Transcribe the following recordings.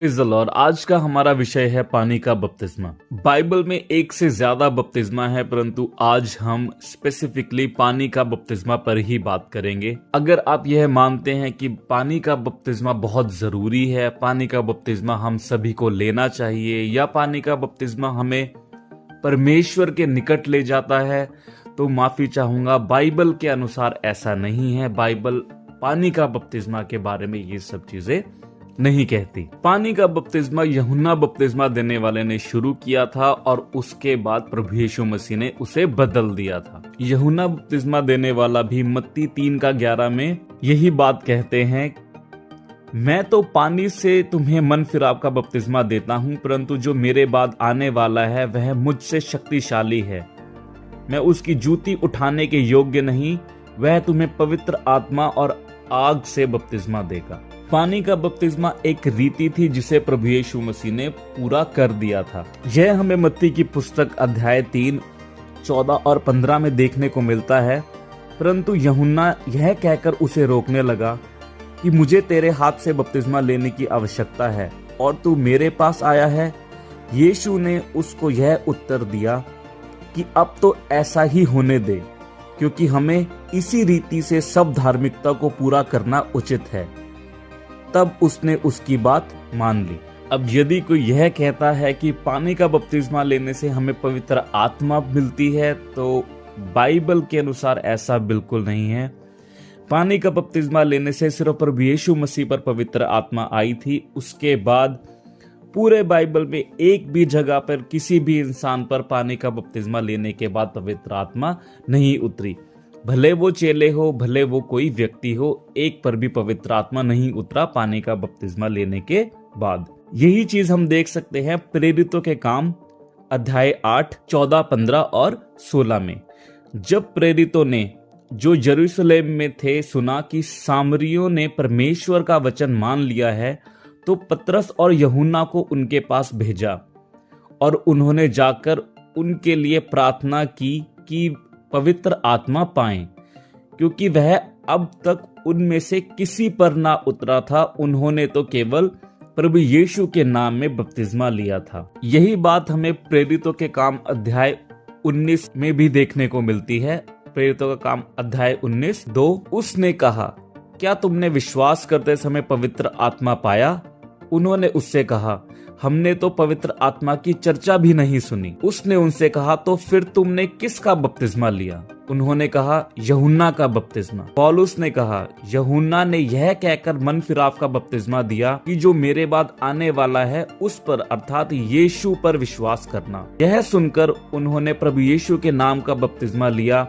Praise the Lord. आज का हमारा विषय है पानी का बपतिस्मा। बाइबल में एक से ज्यादा बपतिस्मा है, परंतु आज हम स्पेसिफिकली पानी का बपतिस्मा पर ही बात करेंगे। अगर आप यह मानते हैं कि पानी का बपतिस्मा बहुत जरूरी है, पानी का बपतिस्मा हम सभी को लेना चाहिए, या पानी का बपतिस्मा हमें परमेश्वर के निकट ले जाता है, तो माफी चाहूंगा, बाइबल के अनुसार ऐसा नहीं है। बाइबल पानी का बपतिस्मा के बारे में ये सब चीजें नहीं कहती। पानी का बपतिस्मा यूहन्ना बपतिस्मा देने वाले ने शुरू किया था और उसके बाद प्रभु यीशु मसीह ने उसे बदल दिया था। यूहन्ना बपतिस्मा देने वाला भी मत्ती 3:11 में यही बात कहते हैं, मैं तो पानी से तुम्हें मन फिराव का बपतिस्मा देता हूँ, परंतु जो मेरे बाद आने वाला है वह मुझसे शक्तिशाली है, मैं उसकी जूती उठाने के योग्य नहीं, वह तुम्हें पवित्र आत्मा और आग से बपतिस्मा देगा। पानी का बपतिस्मा एक रीति थी जिसे प्रभु यीशु मसीह ने पूरा कर दिया था। यह हमें मत्ती की पुस्तक अध्याय 3:14 और 15 में देखने को मिलता है। परंतु यूहन्ना यह कहकर उसे रोकने लगा कि मुझे तेरे हाथ से बपतिस्मा लेने की आवश्यकता है और तू मेरे पास आया है। यीशु ने उसको यह उत्तर दिया कि अब तो ऐसा ही होने दे, क्योंकि हमें इसी रीति से सब धार्मिकता को पूरा करना उचित है। तब उसने उसकी बात मान ली। अब यदि कोई यह कहता है कि पानी का बपतिस्मा लेने से हमें पवित्र आत्मा मिलती है, तो बाइबल के अनुसार ऐसा बिल्कुल नहीं है। पानी का बपतिस्मा लेने से सिर्फ प्रभु यीशु मसीह पर पवित्र आत्मा आई थी। उसके बाद पूरे बाइबल में एक भी जगह पर किसी भी इंसान पर पानी का बपतिस्मा लेने के बाद पवित्र आत्मा नहीं उतरी। भले वो चेले हो, भले वो कोई व्यक्ति हो, एक पर भी पवित्र आत्मा नहीं उतरा पानी का बपतिस्मा लेने के बाद। यही चीज हम देख सकते हैं प्रेरितों के काम अध्याय 8, 14, 15 और 16 में। जब प्रेरितों ने जो यरूशलेम में थे सुना कि सामरियों ने परमेश्वर का वचन मान लिया है, तो पतरस और यूहन्ना को उनके पास भेजा और उन्होंने जाकर उनके लिए प्रार्थना की कि पवित्र आत्मा पाएं, क्योंकि वह अब तक उनमें से किसी पर ना उतरा था। उन्होंने तो केवल प्रभु यीशु के नाम में बपतिस्मा लिया था। यही बात हमें प्रेरितों के काम अध्याय 19 में भी देखने को मिलती है। प्रेरितों का काम अध्याय 19:2, उसने कहा, क्या तुमने विश्वास करते समय पवित्र आत्मा पाया? उन्होंने उससे कहा, हमने तो पवित्र आत्मा की चर्चा भी नहीं सुनी। उसने उनसे कहा, तो फिर तुमने किसका बपतिस्मा लिया? उन्होंने कहा, यूहन्ना का बपतिस्मा। पौलुस ने कहा, यूहन्ना ने यह कहकर मन फिराव का बपतिस्मा दिया कि जो मेरे बाद आने वाला है उस पर, अर्थात यीशु पर विश्वास करना। यह सुनकर उन्होंने प्रभु यीशु के नाम का बपतिस्मा लिया,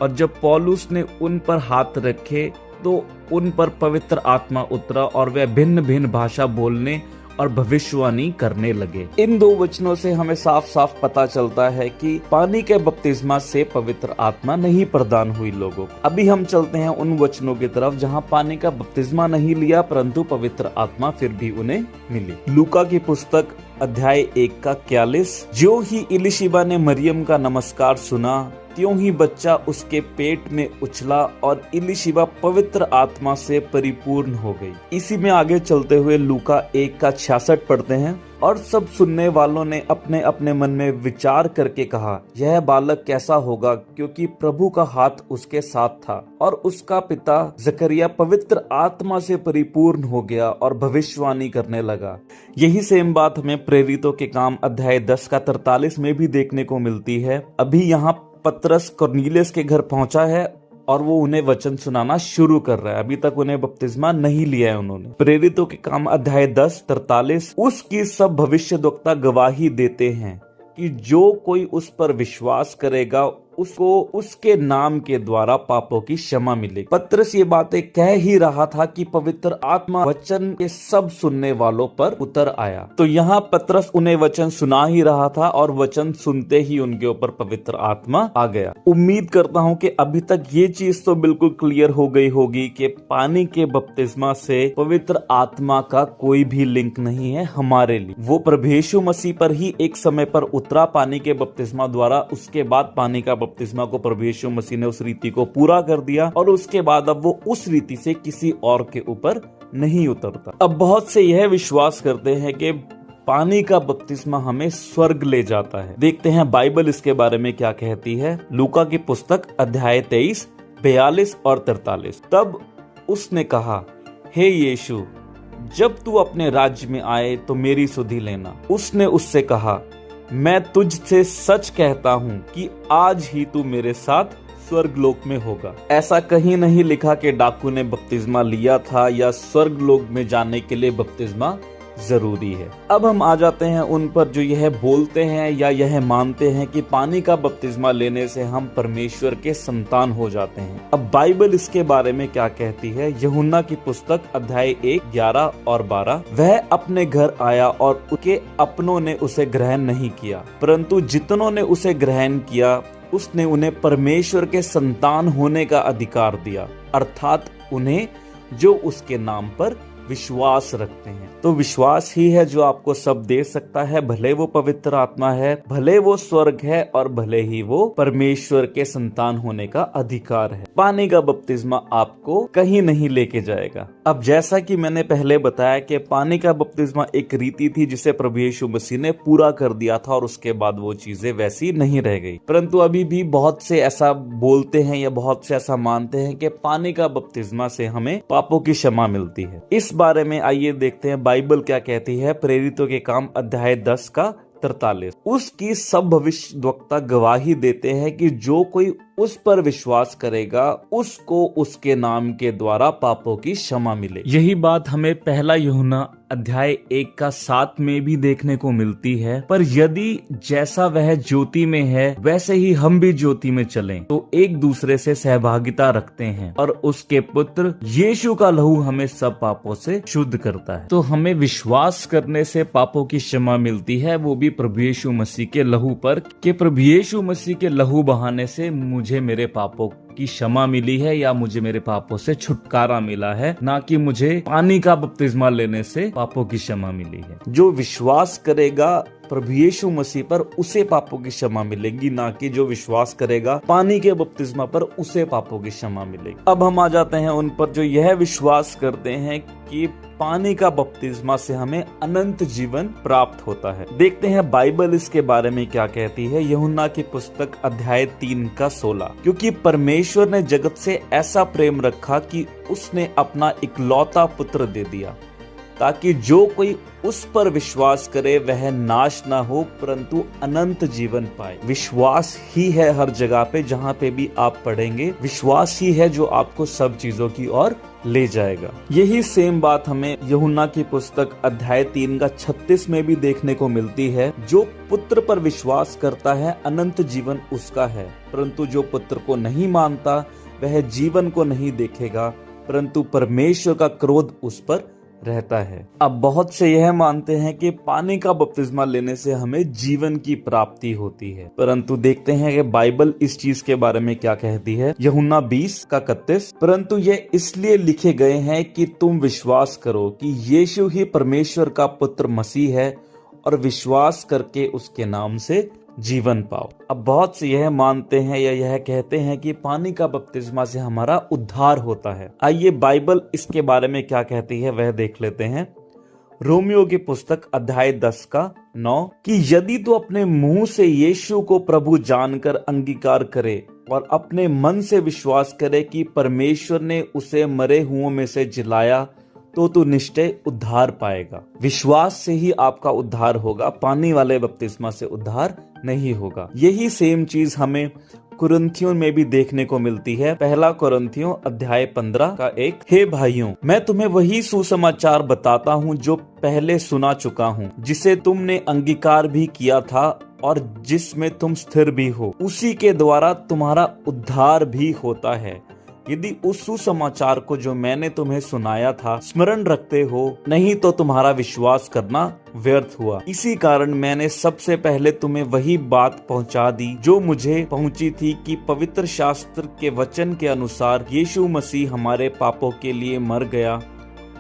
और जब पौलुस ने उन पर हाथ रखे तो उन पर पवित्र आत्मा उतरा और वे भिन्न भिन्न भाषा बोलने और भविष्यवाणी करने लगे। इन दो वचनों से हमें साफ साफ पता चलता है कि पानी के बपतिस्मा से पवित्र आत्मा नहीं प्रदान हुई लोगों को। अभी हम चलते हैं उन वचनों की तरफ जहां पानी का बपतिस्मा नहीं लिया, परंतु पवित्र आत्मा फिर भी उन्हें मिली। लूका की पुस्तक अध्याय 1:41, जो ही इलिशिबा ने मरियम का नमस्कार सुना, त्यों ही बच्चा उसके पेट में उछला और इलिशिबा पवित्र आत्मा से परिपूर्ण हो गई। इसी में आगे चलते हुए लूका 1:66 पढ़ते हैं, और सब सुनने वालों ने अपने अपने मन में विचार करके कहा, यह बालक कैसा होगा, क्योंकि प्रभु का हाथ उसके साथ था। और उसका पिता जकरिया पवित्र आत्मा से परिपूर्ण हो गया और भविष्यवाणी करने लगा। यही सेम बात हमें प्रेरितों के काम अध्याय 10:43 में भी देखने को मिलती है। अभी यहाँ पतरस कुरनेलियुस के घर पहुंचा है और वो उन्हें वचन सुनाना शुरू कर रहा है। अभी तक उन्हें बपतिस्मा नहीं लिया है उन्होंने। प्रेरितों के काम अध्याय 10:43, उसकी सब भविष्यद्वक्ता गवाही देते हैं कि जो कोई उस पर विश्वास करेगा उसको उसके नाम के द्वारा पापों की क्षमा मिलेगी। पतरस ये बातें कह ही रहा था कि पवित्र आत्मा वचन के सब सुनने वालों पर उतर आया। तो यहाँ पतरस उन्हें वचन सुना ही रहा था और वचन सुनते ही उनके ऊपर पवित्र आत्मा आ गया। उम्मीद करता हूँ कि अभी तक ये चीज तो बिल्कुल क्लियर हो गई होगी कि पानी के बपतिस्मा से पवित्र आत्मा का कोई भी लिंक नहीं है हमारे लिए। वो प्रभु यीशु मसीह पर ही एक समय पर उतरा पानी के बपतिस्मा द्वारा। उसके बाद पानी का बपतिस्मा को प्रभु यीशु मसीह ने उस रीति को पूरा कर दिया और उसके बाद अब वो उस रीति से किसी और के ऊपर नहीं उतरता। अब बहुत से यह विश्वास करते हैं कि पानी का बपतिस्मा हमें स्वर्ग ले जाता है। देखते हैं बाइबल इसके बारे में क्या कहती है। लूका की पुस्तक अध्याय 23, 42 और 43। तब उसने कहा, हे यीशु, जब तू अपने राज्य में आए तो मेरी सुधि लेना। उसने उससे कहा, मैं तुझसे सच कहता हूँ कि आज ही तू मेरे साथ स्वर्गलोक में होगा। ऐसा कहीं नहीं लिखा कि डाकू ने बपतिस्मा लिया था या स्वर्गलोक में जाने के लिए बपतिस्मा जरूरी है। अब हम आ जाते हैं उन पर जो यह बोलते हैं या यह मानते हैं कि पानी का बपतिस्मा लेने से हम परमेश्वर के संतान हो जाते हैं। अब बाइबल इसके बारे में क्या कहती है। यूहन्ना की पुस्तक अध्याय 1, 11 और 12। वह अपने घर आया और उसके अपनों ने उसे ग्रहण नहीं किया, परंतु जितनों ने उसे ग्रहण किया उसने उन्हें परमेश्वर के संतान होने का अधिकार दिया, अर्थात उन्हें जो उसके नाम पर विश्वास रखते हैं। तो विश्वास ही है जो आपको सब दे सकता है, भले वो पवित्र आत्मा है, भले वो स्वर्ग है और भले ही वो परमेश्वर के संतान होने का अधिकार है। पानी का बपतिस्मा आपको कहीं नहीं लेके जाएगा। अब जैसा कि मैंने पहले बताया कि पानी का बपतिस्मा एक रीति थी जिसे प्रभु यीशु मसीह ने पूरा कर दिया था और उसके बाद वो चीजें वैसी नहीं रह गई। परंतु अभी भी बहुत से ऐसा बोलते हैं या बहुत से ऐसा मानते हैं कि पानी का बपतिस्मा से हमें पापों की क्षमा मिलती है। इस बारे में आइए देखते हैं बाइबल क्या कहती है। प्रेरितों के काम अध्याय 10 का 43। उसकी सब भविष्यद्वक्ता गवाही देते हैं कि जो कोई उस पर विश्वास करेगा उसको उसके नाम के द्वारा पापों की क्षमा मिले। यही बात हमें पहला यूहन्ना अध्याय 1 का 7 में भी देखने को मिलती है। पर यदि जैसा वह ज्योति में है वैसे ही हम भी ज्योति में चलें तो एक दूसरे से सहभागिता रखते हैं और उसके पुत्र यीशु का लहू हमें सब पापों से शुद्ध करता है। तो हमें विश्वास करने से पापों की क्षमा मिलती है, वो भी प्रभु यीशु मसीह के लहू पर, कि प्रभु यीशु मसीह के लहू बहाने से मुझे मेरे पापों की क्षमा मिली है या मुझे मेरे पापों से छुटकारा मिला है, ना कि मुझे पानी का बपतिस्मा लेने से पापों की क्षमा मिली है। जो विश्वास करेगा प्रभु यीशु मसीह पर उसे पापों की क्षमा मिलेगी, ना कि जो विश्वास करेगा पानी के बपतिस्मा पर उसे पापों की क्षमा मिलेगी। अब हम आ जाते हैं उन पर जो यह विश्वास करते हैं कि पानी का बपतिस्मा से हमें अनंत जीवन प्राप्त होता है। देखते हैं बाइबल इसके बारे में क्या कहती है। यूहन्ना की पुस्तक अध्याय 3 का 16। क्योंकि परमेश्वर ने जगत से ऐसा प्रेम रखा कि उसने अपना इकलौता पुत्र दे दिया, ताकि जो कोई उस पर विश्वास करे वह नाश ना हो परंतु अनंत जीवन पाए। विश्वास ही है हर जगह पे, जहाँ पे भी आप पढ़ेंगे विश्वास ही है जो आपको सब चीजों की ओर ले जाएगा। यही सेम बात हमें यूहन्ना की पुस्तक अध्याय 3 का 36 में भी देखने को मिलती है। जो पुत्र पर विश्वास करता है अनंत जीवन उसका है, परंतु जो पुत्र को नहीं मानता वह जीवन को नहीं देखेगा, परंतु परमेश्वर का क्रोध उस पर रहता है। अब बहुत से यह मानते हैं कि पानी का बपतिस्मा लेने से हमें जीवन की प्राप्ति होती है, परंतु देखते हैं कि बाइबल इस चीज के बारे में क्या कहती है। यूहन्ना 20 का 31। परंतु ये इसलिए लिखे गए हैं कि तुम विश्वास करो कि यीशु ही परमेश्वर का पुत्र मसीह है और विश्वास करके उसके नाम से जीवन पाओ। अब बहुत से यह मानते हैं या यह कहते हैं कि पानी का बपतिस्मा से हमारा उद्धार होता है। आइए बाइबल इसके बारे में क्या कहती है वह देख लेते हैं। रोमियो की पुस्तक अध्याय 10 का 9 कि यदि तू अपने मुंह से यीशु को प्रभु जानकर अंगीकार करे और अपने मन से विश्वास करे कि परमेश्वर ने उसे मरे हुओं में से जिलाया तो तू निश्चय उद्धार पाएगा। विश्वास से ही आपका उद्धार होगा, पानी वाले बपतिस्मा से उद्धार नहीं होगा। यही सेम चीज हमें कुरिन्थियों में भी देखने को मिलती है। पहला कुरिन्थियों अध्याय 15 का 1। हे भाइयों, मैं तुम्हें वही सुसमाचार बताता हूँ जो पहले सुना चुका हूँ, जिसे तुमने अंगीकार भी किया था और जिसमें तुम स्थिर भी हो, उसी के द्वारा तुम्हारा उद्धार भी होता है। यदि उस सुसमाचार को जो मैंने तुम्हें सुनाया था स्मरण रखते हो, नहीं तो तुम्हारा विश्वास करना व्यर्थ हुआ। इसी कारण मैंने सबसे पहले तुम्हें वही बात पहुंचा दी जो मुझे पहुंची थी कि पवित्र शास्त्र के वचन के अनुसार यीशु मसीह हमारे पापों के लिए मर गया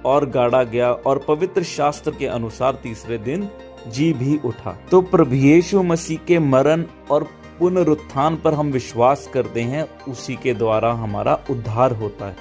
और गाड़ा गया और पवित्र शास्त्र के अनुसार तीसरे दिन जी भी उठा। तो प्रभु यीशु मसीह के मरण और पुनरुत्थान पर हम विश्वास करते हैं, उसी के द्वारा हमारा उद्धार होता है।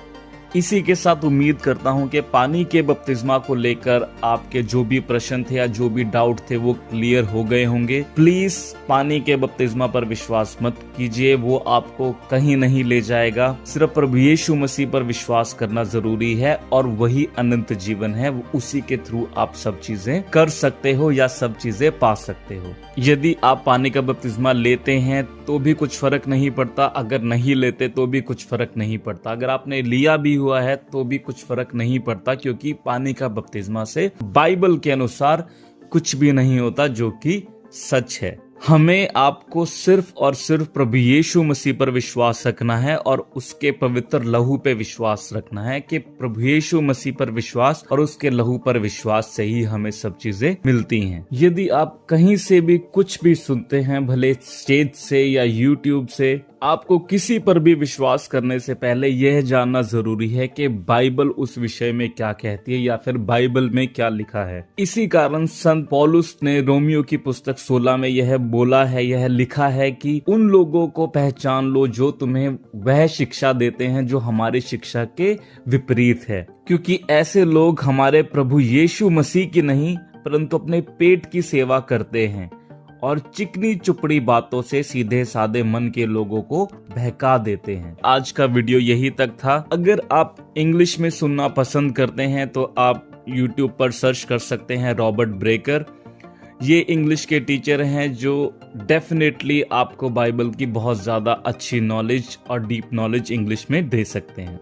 इसी के साथ उम्मीद करता हूं कि पानी के बपतिस्मा को लेकर आपके जो भी प्रश्न थे या जो भी डाउट थे वो क्लियर हो गए होंगे। प्लीज पानी के बपतिस्मा पर विश्वास मत कीजिए, वो आपको कहीं नहीं ले जाएगा। सिर्फ प्रभु यीशु मसीह पर विश्वास करना जरूरी है और वही अनंत जीवन है। उसी के थ्रू आप सब चीजें कर सकते हो या सब चीजें पा सकते हो। यदि आप पानी का बपतिस्मा लेते हैं तो भी कुछ फर्क नहीं पड़ता, अगर नहीं लेते तो भी कुछ फर्क नहीं पड़ता, अगर आपने लिया भी हुआ है तो भी कुछ फर्क नहीं पड़ता, क्योंकि पानी का बपतिस्मा से बाइबल के अनुसार कुछ भी नहीं होता, जो कि सच है। हमें आपको सिर्फ और सिर्फ प्रभु यीशु मसीह पर विश्वास रखना है और उसके पवित्र लहू पे विश्वास रखना है कि प्रभु यीशु मसीह पर विश्वास और उसके लहू पर विश्वास से ही हमें सब चीजें मिलती हैं। यदि आप कहीं से भी कुछ भी सुनते हैं, भले स्टेज से या यूट्यूब से, आपको किसी पर भी विश्वास करने से पहले यह जानना जरूरी है कि बाइबल उस विषय में क्या कहती है या फिर बाइबल में क्या लिखा है। इसी कारण संत पौलुस ने रोमियो की पुस्तक 16 में यह बोला है, यह लिखा है कि उन लोगों को पहचान लो जो तुम्हें वह शिक्षा देते हैं जो हमारी शिक्षा के विपरीत है, क्योंकि ऐसे लोग हमारे प्रभु यीशु मसीह की नहीं परंतु अपने पेट की सेवा करते हैं और चिकनी चुपड़ी बातों से सीधे साधे मन के लोगों को बहका देते हैं। आज का वीडियो यही तक था। अगर आप इंग्लिश में सुनना पसंद करते हैं तो आप YouTube पर सर्च कर सकते हैं रॉबर्ट ब्रेकर। ये इंग्लिश के टीचर हैं जो डेफिनेटली आपको बाइबल की बहुत ज्यादा अच्छी नॉलेज और डीप नॉलेज इंग्लिश में दे सकते हैं।